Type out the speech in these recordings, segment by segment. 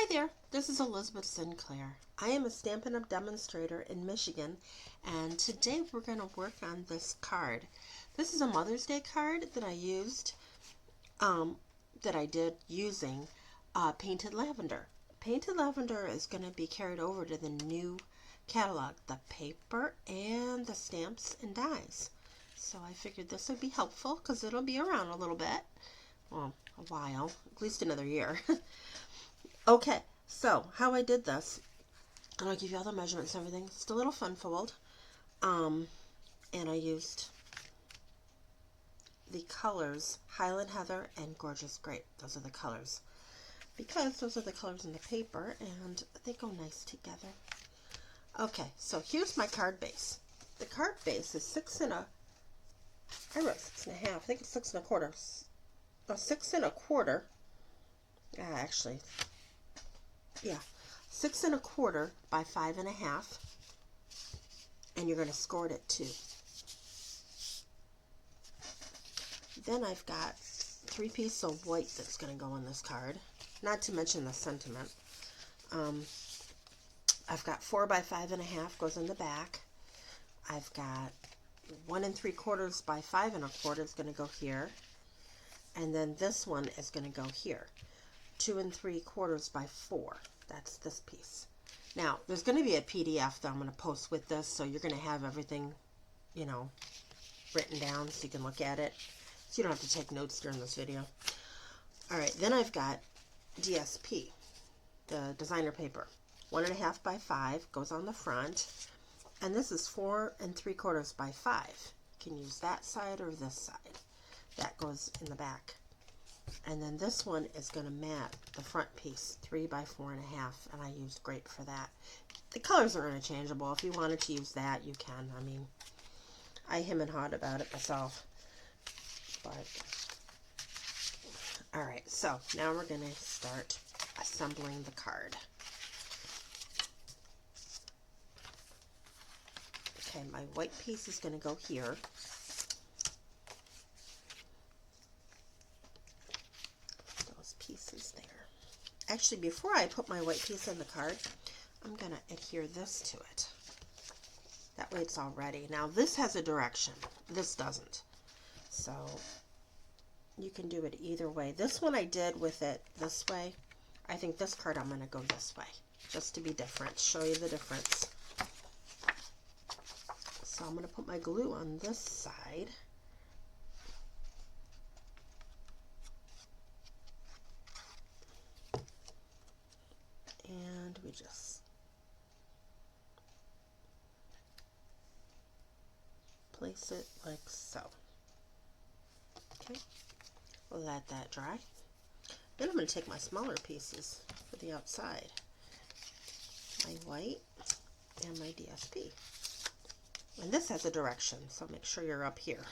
Hi there, this is Elizabeth Sinclair. I am a Stampin' Up! Demonstrator in Michigan, and today we're going to work on this card. This is a Mother's Day card that I used, that I did using Painted Lavender. Painted Lavender is going to be carried over to the new catalog, the paper and the stamps and dies. So I figured this would be helpful because it'll be around a little bit, well, a while, at least another year. Okay, so how I did this, and I'll give you all the measurements and everything. It's a little fun fold, and I used the colors Highland Heather and Gorgeous Grape. Those are the colors, because those are the colors in the paper, and they go nice together. Okay, so here's my card base. The card base is I wrote 6.5. I think it's 6 1/4. 6 1/4. Actually. Yeah, 6 1/4 by 5 1/2, and you're going to score it at 2. Then I've got 3 pieces of white that's going to go on this card, not to mention the sentiment. I've got 4 by 5 1/2 goes in the back. I've got 1 3/4 by 5 1/4 is going to go here, and then this one is going to go here. 2 3/4 by 4. That's this piece. Now, there's going to be a PDF that I'm going to post with this, so you're going to have everything, written down so you can look at it. So you don't have to take notes during this video. Alright, then I've got DSP, the designer paper. 1 1/2 by 5 goes on the front, and this is 4 3/4 by 5. You can use that side or this side. That goes in the back. And then this one is going to mat the front piece, 3 by 4 1/2, and I used grape for that. The colors are interchangeable. If you wanted to use that, you can. I mean, I hem and hawed about it myself. But, alright, so now we're going to start assembling the card. Okay, my white piece is going to go here. Pieces there. Actually, before I put my white piece in the card, I'm going to adhere this to it. That way it's all ready. Now this has a direction. This doesn't. So you can do it either way. This one I did with it this way. I think this card I'm going to go this way, just to be different, show you the difference. So I'm going to put my glue on this side. And we just place it like so. Okay, we'll let that dry. Then I'm going to take my smaller pieces for the outside, my white and my DSP. And this has a direction, so make sure you're up here.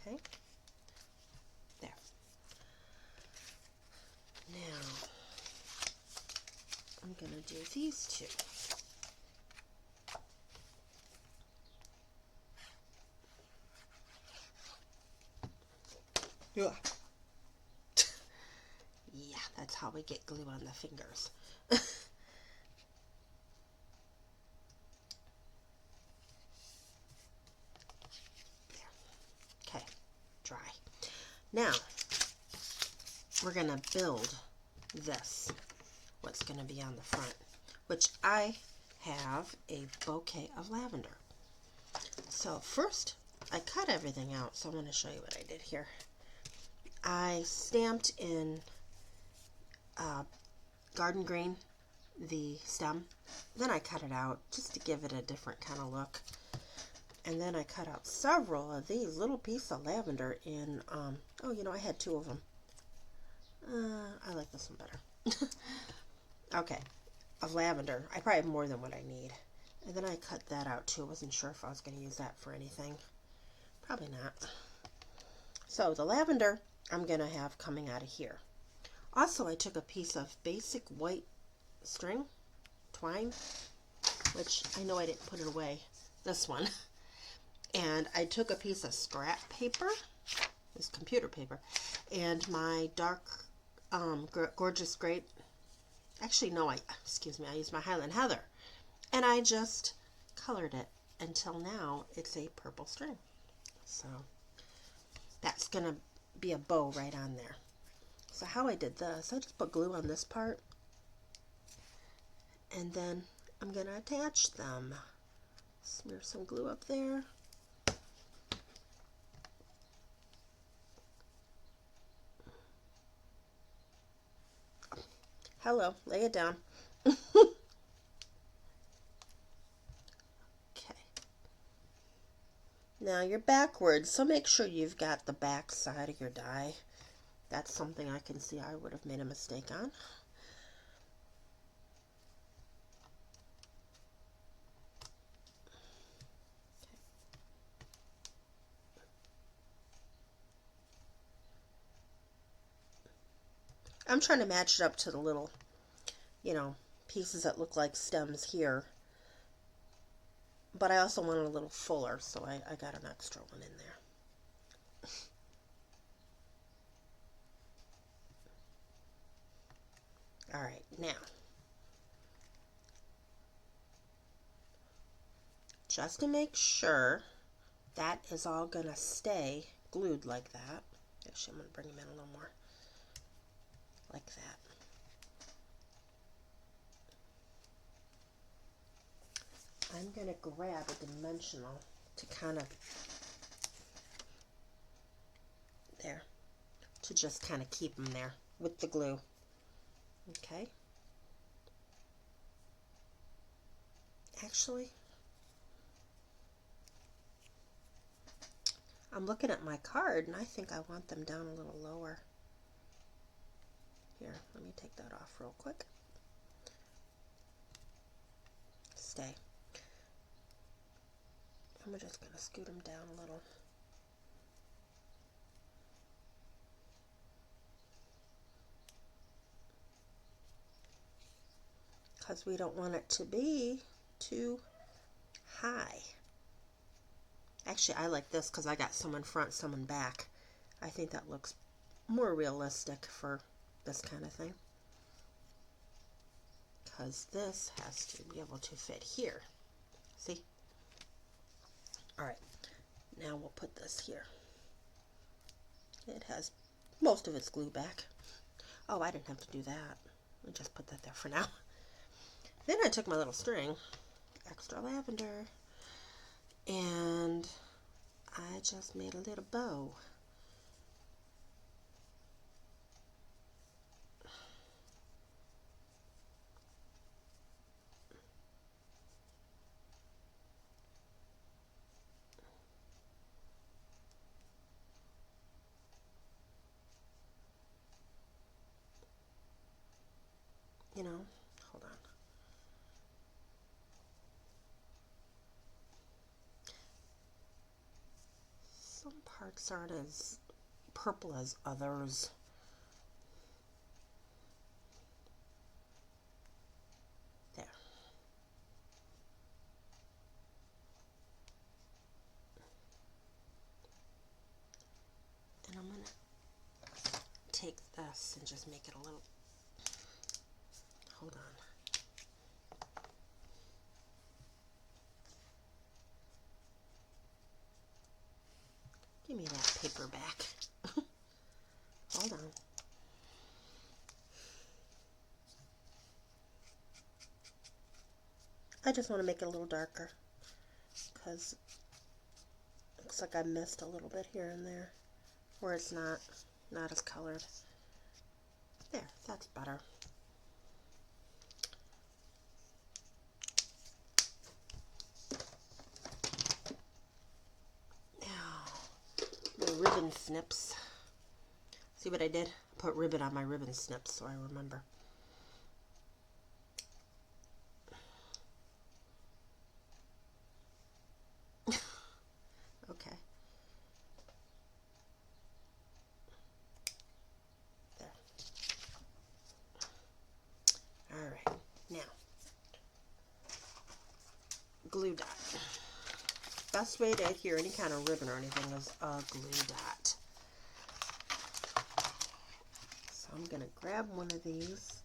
Okay, there. Now, I'm going to do these two. Yeah. Yeah, that's how we get glue on the fingers. Okay, dry. Now, we're going to build this, what's going to be on the front, which I have a bouquet of lavender. So first, I cut everything out, so I'm going to show you what I did here. I stamped in garden green the stem, then I cut it out just to give it a different kind of look. And then I cut out several of these little pieces of lavender in, I had 2 of them. I like this one better. Okay, of lavender. I probably have more than what I need. And then I cut that out too. I wasn't sure if I was going to use that for anything. Probably not. So the lavender I'm going to have coming out of here. Also, I took a piece of basic white string, twine, which I know I didn't put it away, this one. And I took a piece of scrap paper, this computer paper, and my dark, gorgeous grape, actually no, excuse me, I used my Highland Heather, and I just colored it until now it's a purple string. So that's gonna be a bow right on there. So how I did this, I just put glue on this part, and then I'm gonna attach them. Smear some glue up there. Hello, lay it down. Okay. Now you're backwards, so make sure you've got the back side of your die. That's something I can see I would have made a mistake on. I'm trying to match it up to the little, pieces that look like stems here. But I also want it a little fuller, so I got an extra one in there. All right, now, just to make sure that is all gonna stay glued like that. Actually, I'm gonna bring them in a little more, like that. I'm gonna grab a dimensional to kind of, there, to just kind of keep them there with the glue. Okay. Actually, I'm looking at my card and I think I want them down a little lower. Here, let me take that off real quick. Stay. I'm just going to scoot them down a little. Because we don't want it to be too high. Actually, I like this because I got some in front, some in back. I think that looks more realistic for this kind of thing. Because this has to be able to fit here. See? Alright, now we'll put this here. It has most of its glue back. Oh, I didn't have to do that. I just put that there for now. Then I took my little string, extra lavender, and I just made a little bow. Hold on. Some parts aren't as purple as others. There. And I'm going to take this and just make it a little, hold on. Give me that paper back. Hold on. I just want to make it a little darker because it looks like I missed a little bit here and there where it's not as colored. There, that's better. Now, my ribbon snips. See what I did? Put ribbon on my ribbon snips so I remember. Okay. There. glue dot. Best way to adhere any kind of ribbon or anything is a glue dot. So I'm going to grab one of these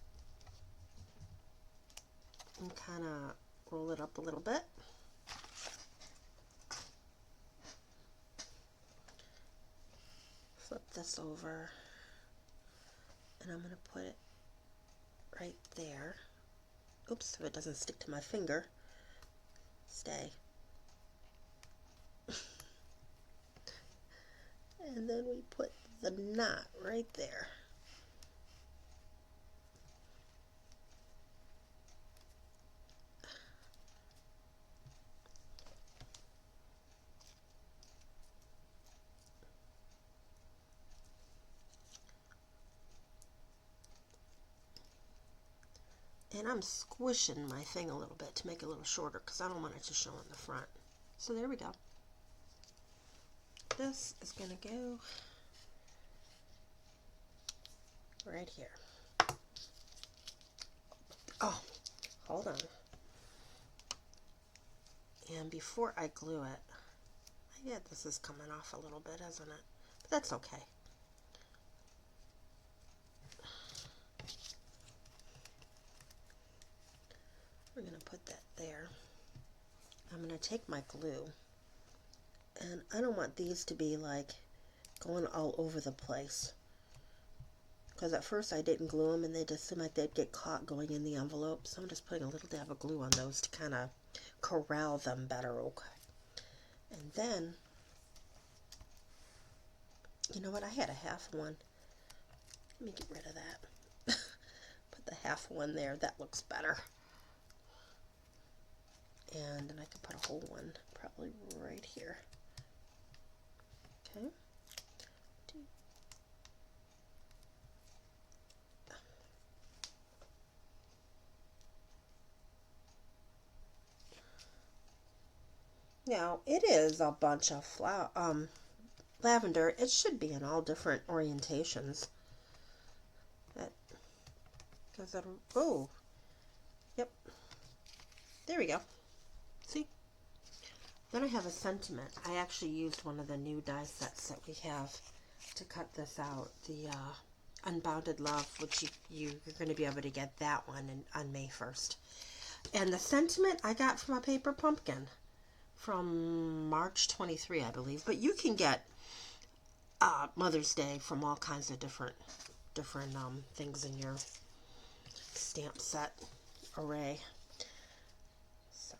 and kind of roll it up a little bit. Flip this over, and I'm going to put it right there. Oops, if it doesn't stick to my finger, stay. And then we put the knot right there. And I'm squishing my thing a little bit to make it a little shorter because I don't want it to show in the front. So there we go. This is going to go right here. Oh, hold on. And before I glue it, yeah, this is coming off a little bit, isn't it? But that's okay. We're going to put that there. I'm going to take my glue, and I don't want these to be like going all over the place, because at first I didn't glue them and they just seemed like they'd get caught going in the envelope. So I'm just putting a little dab of glue on those to kind of corral them better. Okay. And then, you know what, I had a half one. Let me get rid of that. Put the half one there. That looks better. And then I can put a whole one probably right here. Okay. Now, it is a bunch of lavender. It should be in all different orientations. Oh, yep. There we go. See? Then I have a sentiment. I actually used one of the new die sets that we have to cut this out. The Unbounded Love, which you're going to be able to get that one on May 1st. And the sentiment I got from a paper pumpkin from March 23, I believe. But you can get Mother's Day from all kinds of different things in your stamp set array. So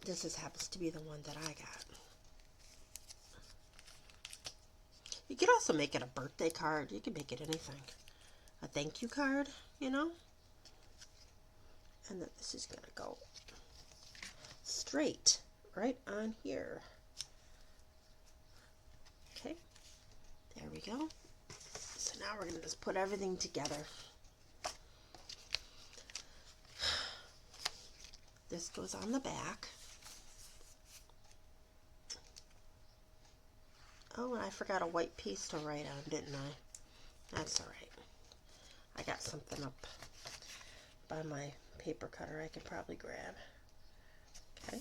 this happens to be the one that I got. You could also make it a birthday card. You can make it anything. A thank you card, you know. And then this is going to go straight right on here. Okay, there we go. So now we're going to just put everything together. This goes on the back. Oh, and I forgot a white piece to write on, didn't I? That's all right. I got something up by my paper cutter I can probably grab. Okay.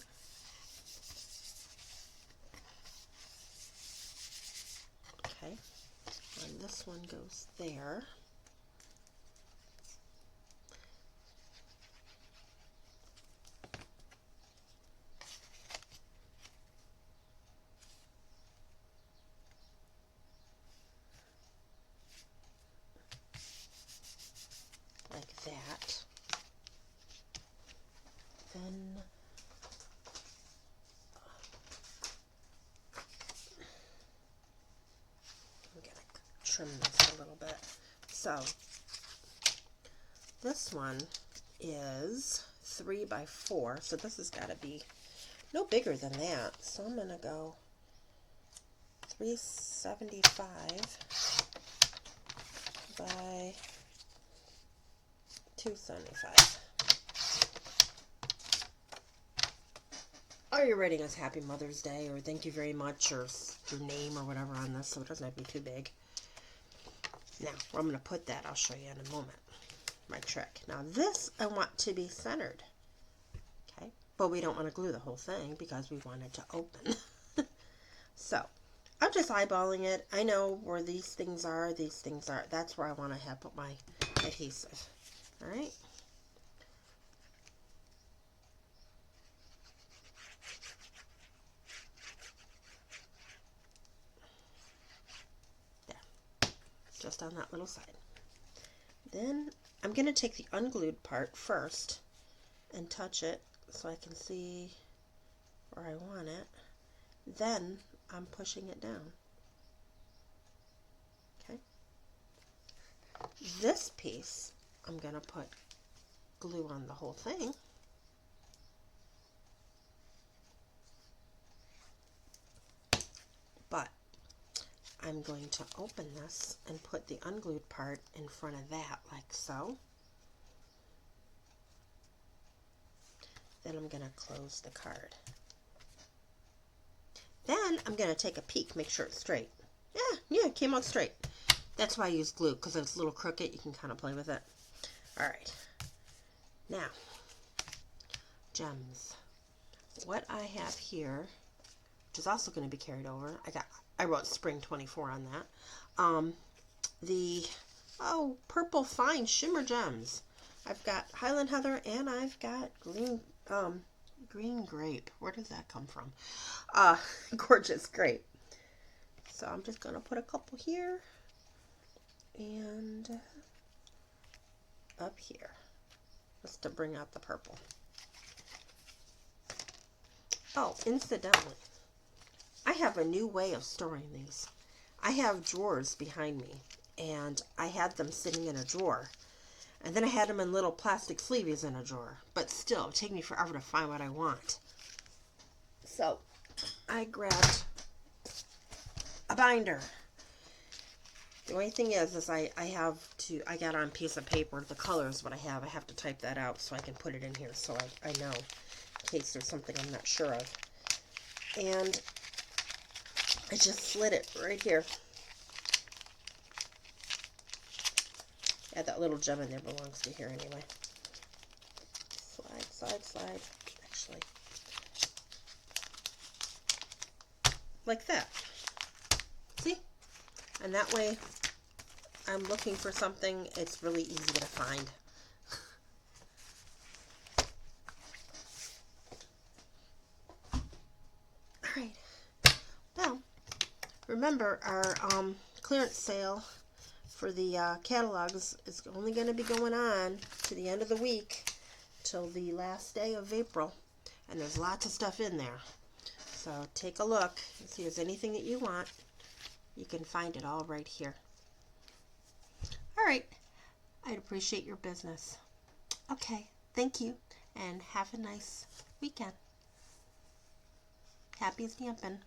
Okay. And this one goes there. Like that. Then I'm going to trim this a little bit. So this one is 3 by 4, so this has got to be no bigger than that. So I'm going to go 375 by 275. Are you writing us Happy Mother's Day or thank you very much or your name or whatever on this, so it doesn't have to be too big. Now, where I'm going to put that, I'll show you in a moment. My trick. Now this I want to be centered. but we don't want to glue the whole thing because we want it to open. So I'm just eyeballing it. I know where these things are. That's where I want to have put my adhesive. All right. There. Just on that little side. Then I'm going to take the unglued part first and touch it so I can see where I want it. Then I'm pushing it down. Okay. This piece, I'm going to put glue on the whole thing. But I'm going to open this and put the unglued part in front of that, like so. Then I'm going to close the card. Then I'm going to take a peek, make sure it's straight. Yeah, it came out straight. That's why I use glue, because if it's a little crooked, you can kind of play with it. All right. Now, gems. What I have here, which is also going to be carried over, I wrote Spring 24 on that. The purple fine shimmer gems. I've got Highland Heather and I've got green grape. Where does that come from? Gorgeous grape. So I'm just going to put a couple here and up here, just to bring out the purple. Oh, incidentally, I have a new way of storing these. I have drawers behind me, and I had them sitting in a drawer. And then I had them in little plastic sleeves in a drawer. But still, it would take me forever to find what I want. So, I grabbed a binder. The only thing is I got on a piece of paper, the color is what I have. I have to type that out so I can put it in here so I know in case there's something I'm not sure of. And I just slid it right here. Yeah, that little gem in there belongs to here anyway. Slide. Actually, like that. See? And that way, I'm looking for something, it's really easy to find. Alright. Now, remember our clearance sale for the catalogs is only going to be going on to the end of the week till the last day of April. And there's lots of stuff in there. So take a look and see if there's anything that you want. You can find it all right here. All right. I'd appreciate your business. Okay. Thank you. And have a nice weekend. Happy stamping.